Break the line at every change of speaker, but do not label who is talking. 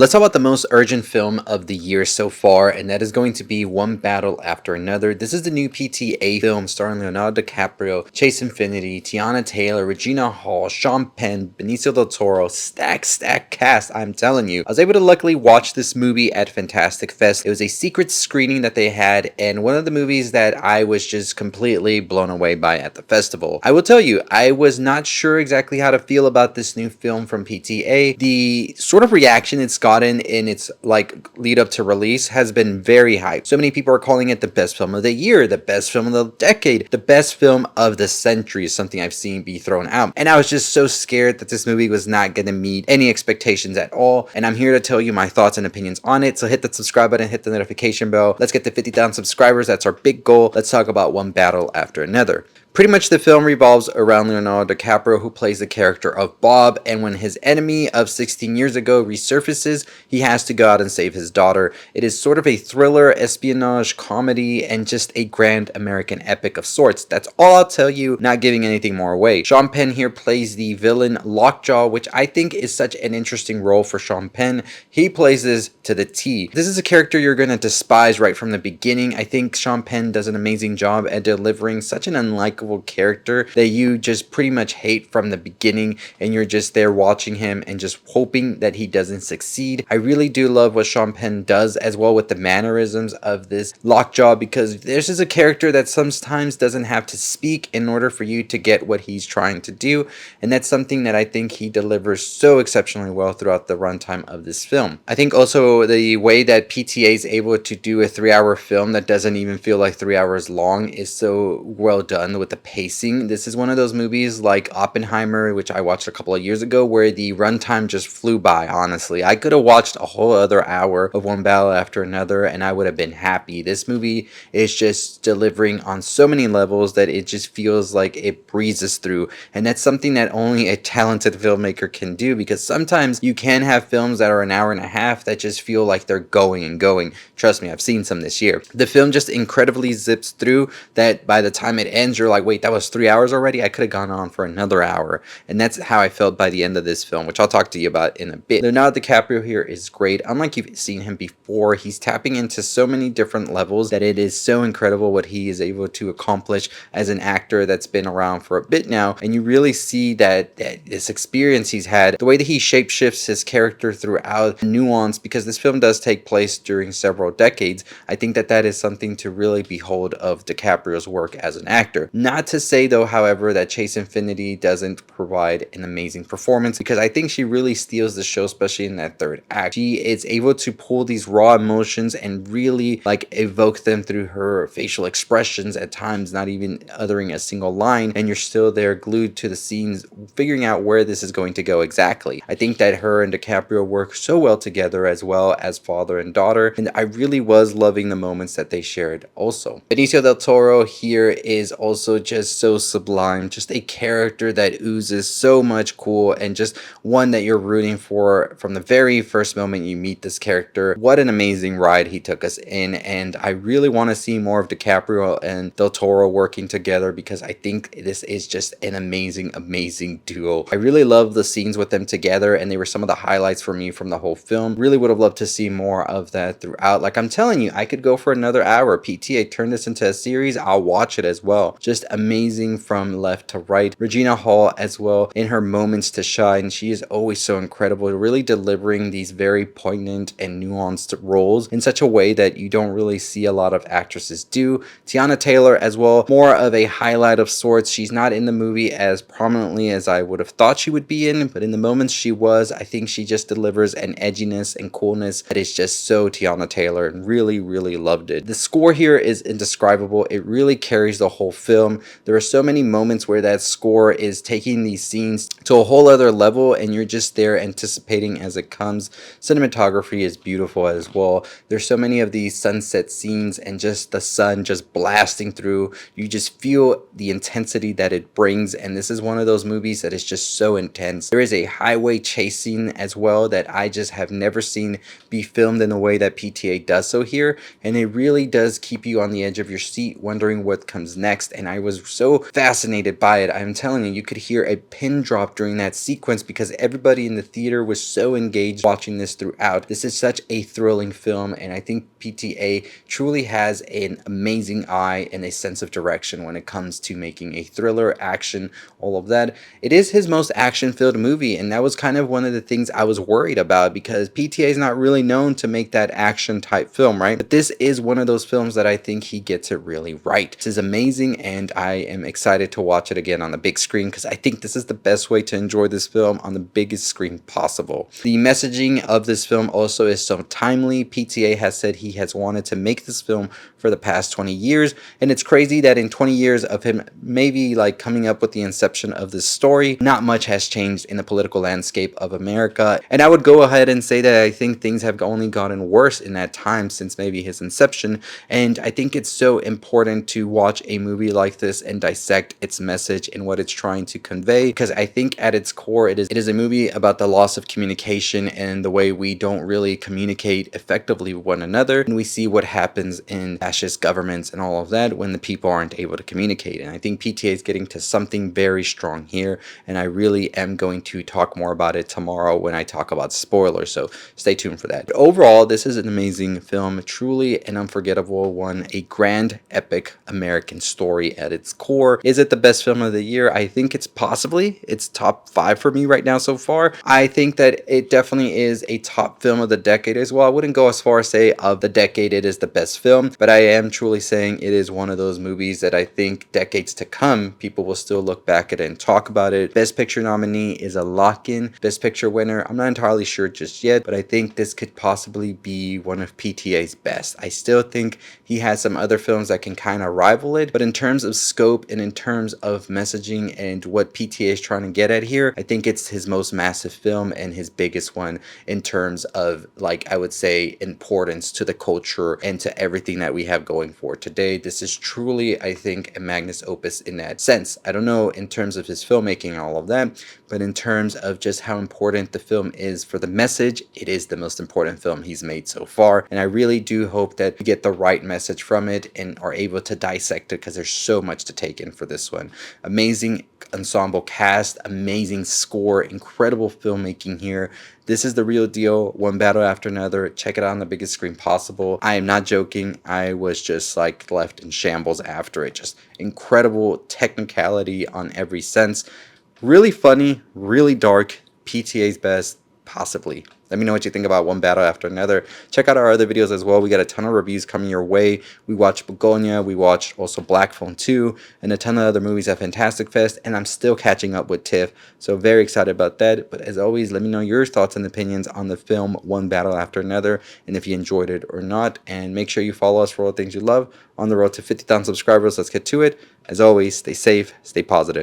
Let's talk about the most urgent film of the year so far, and that is going to be One Battle After Another. This is the new PTA film starring Leonardo DiCaprio, Chase Infiniti, Teyana Taylor, Regina Hall, Sean Penn, Benicio del Toro. Stack cast, I'm telling you. I was able to luckily watch this movie at Fantastic Fest. It was a secret screening that they had, and one of the movies that I was just completely blown away by at the festival. I will tell you, I was not sure exactly how to feel about this new film from PTA. The sort of reaction it's gotten in its lead up to release has been very hyped. So many people are calling it the best film of the year, the best film of the decade, the best film of the century is something I've seen be thrown out. And I was just so scared that this movie was not going to meet any expectations at all. And I'm here to tell you my thoughts and opinions on it. So hit that subscribe button, hit the notification bell. Let's get to 50,000 subscribers. That's our big goal. Let's talk about One Battle After Another. Pretty much the film revolves around Leonardo DiCaprio, who plays the character of Bob, and when his enemy of 16 years ago resurfaces, he has to go out and save his daughter. It is sort of a thriller, espionage, comedy, and just a grand American epic of sorts. That's all I'll tell you, not giving anything more away. Sean Penn here plays the villain Lockjaw, which I think is such an interesting role for Sean Penn. He plays this to the T. This is a character you're going to despise right from the beginning. I think Sean Penn does an amazing job at delivering such an unlikable character that you just pretty much hate from the beginning, and you're just there watching him and just hoping that he doesn't succeed. I really do love what Sean Penn does as well with the mannerisms of this Lockjaw, because this is a character that sometimes doesn't have to speak in order for you to get what he's trying to do, and that's something that I think he delivers so exceptionally well throughout the runtime of this film. I think also the way that PTA is able to do a 3-hour film that doesn't even feel like 3 hours long is so well done with the pacing. This is one of those movies like Oppenheimer, which I watched a couple of years ago, where the runtime just flew by. Honestly, I could have watched a whole other hour of One Battle After Another and I would have been happy. This movie is just delivering on so many levels that it just feels like it breezes through, and that's something that only a talented filmmaker can do, because sometimes you can have films that are an hour and a half that just feel like they're going and going. Trust me, I've seen some this year. The film just incredibly zips through that by the time it ends you're like, wait, that was 3 hours already? I could have gone on for another hour. And that's how I felt by the end of this film, which I'll talk to you about in a bit. Leonardo DiCaprio here is great. Unlike you've seen him before, he's tapping into so many different levels that it is so incredible what he is able to accomplish as an actor that's been around for a bit now. And you really see that this experience he's had, the way that he shapeshifts his character throughout nuance, because this film does take place during several decades. I think that that is something to really behold of DiCaprio's work as an actor. Not to say though, however, that Chase Infiniti doesn't provide an amazing performance, because I think she really steals the show, especially in that third act. She is able to pull these raw emotions and really evoke them through her facial expressions at times, not even uttering a single line, and you're still there glued to the scenes, figuring out where this is going to go exactly. I think that her and DiCaprio work so well together as well as father and daughter, and I really was loving the moments that they shared also. Benicio del Toro here is also just so sublime, just a character that oozes so much cool, and just one that you're rooting for from the very first moment you meet this character. What an amazing ride he took us in, and I really want to see more of DiCaprio and Del Toro working together, because I think this is just an amazing duo. I really love the scenes with them together, and they were some of the highlights for me from the whole film. Really would have loved to see more of that throughout. Like I'm telling you, I could go for another hour. PTA turned this into a series, I'll watch it as well. Just amazing from left to right. Regina Hall as well, in her moments to shine, she is always so incredible, really delivering these very poignant and nuanced roles in such a way that you don't really see a lot of actresses do. Teyana Taylor as well, more of a highlight of sorts. She's not in the movie as prominently as I would have thought she would be in, but in the moments she was, I think she just delivers an edginess and coolness that is just so Teyana Taylor, and really loved it. The score here is indescribable. It really carries the whole film. There are so many moments where that score is taking these scenes to a whole other level, and you're just there anticipating as it comes. Cinematography is beautiful as well. There's so many of these sunset scenes and just the sun just blasting through. You just feel the intensity that it brings, and this is one of those movies that is just so intense. There is a highway chase scene as well that I just have never seen be filmed in the way that PTA does so here, and it really does keep you on the edge of your seat wondering what comes next, and I was was so fascinated by it. I'm telling you, you could hear a pin drop during that sequence because everybody in the theater was so engaged watching this throughout. This is such a thrilling film, and I think PTA truly has an amazing eye and a sense of direction when it comes to making a thriller, action, all of that. It is his most action-filled movie, and that was kind of one of the things I was worried about because PTA is not really known to make that action type film, right? But this is one of those films that I think he gets it really right. This is amazing, and I am excited to watch it again on the big screen because I think this is the best way to enjoy this film on the biggest screen possible. The messaging of this film also is so timely. PTA has said he has wanted to make this film for the past 20 years, and it's crazy that in 20 years of him maybe like coming up with the inception of this story, not much has changed in the political landscape of America. And I would go ahead and say that I think things have only gotten worse in that time since maybe his inception, and I think it's so important to watch a movie like this and dissect its message and what it's trying to convey, because I think at its core it is a movie about the loss of communication and the way we don't really communicate effectively with one another, and we see what happens in fascist governments and all of that when the people aren't able to communicate. And I think PTA is getting to something very strong here, and I really am going to talk more about it tomorrow when I talk about spoilers, so stay tuned for that. But overall, this is an amazing film, truly an unforgettable one, a grand epic American story at its core. Is it the best film of the year? I think it's top 5 for me right now so far. I think that it definitely is a top film of the decade as well. I wouldn't go as far as say of the decade it is the best film, but I am truly saying it is one of those movies that I think decades to come people will still look back at it and talk about it. Best Picture nominee is a lock-in. Best Picture winner, I'm not entirely sure just yet, but I think this could possibly be one of PTA's best. I still think he has some other films that can kind of rival it, but in terms of scope and in terms of messaging and what PTA is trying to get at here, I think it's his most massive film and his biggest one in terms of, like, I would say importance to the culture and to everything that we have going for today. This is truly, I think, a magnus opus in that sense. I don't know in terms of his filmmaking and all of that, but in terms of just how important the film is for the message, it is the most important film he's made so far, and I really do hope that we get the right message from it and are able to dissect it because there's so much to take in for this one. Amazing ensemble cast, amazing score, incredible filmmaking here. This is the real deal, one battle after another. Check it out on the biggest screen possible. I am not joking. I was just like left in shambles after it. Just incredible technicality on every sense. Really funny, really dark. PTA's best, possibly. Let me know what you think about One Battle After Another. Check out our other videos as well. We got a ton of reviews coming your way. We watched Begonia. We watched also Black Phone 2 and a ton of other movies at Fantastic Fest. And I'm still catching up with TIFF. So very excited about that. But as always, let me know your thoughts and opinions on the film One Battle After Another and if you enjoyed it or not. And make sure you follow us for all things you love on the road to 50,000 subscribers. Let's get to it. As always, stay safe, stay positive.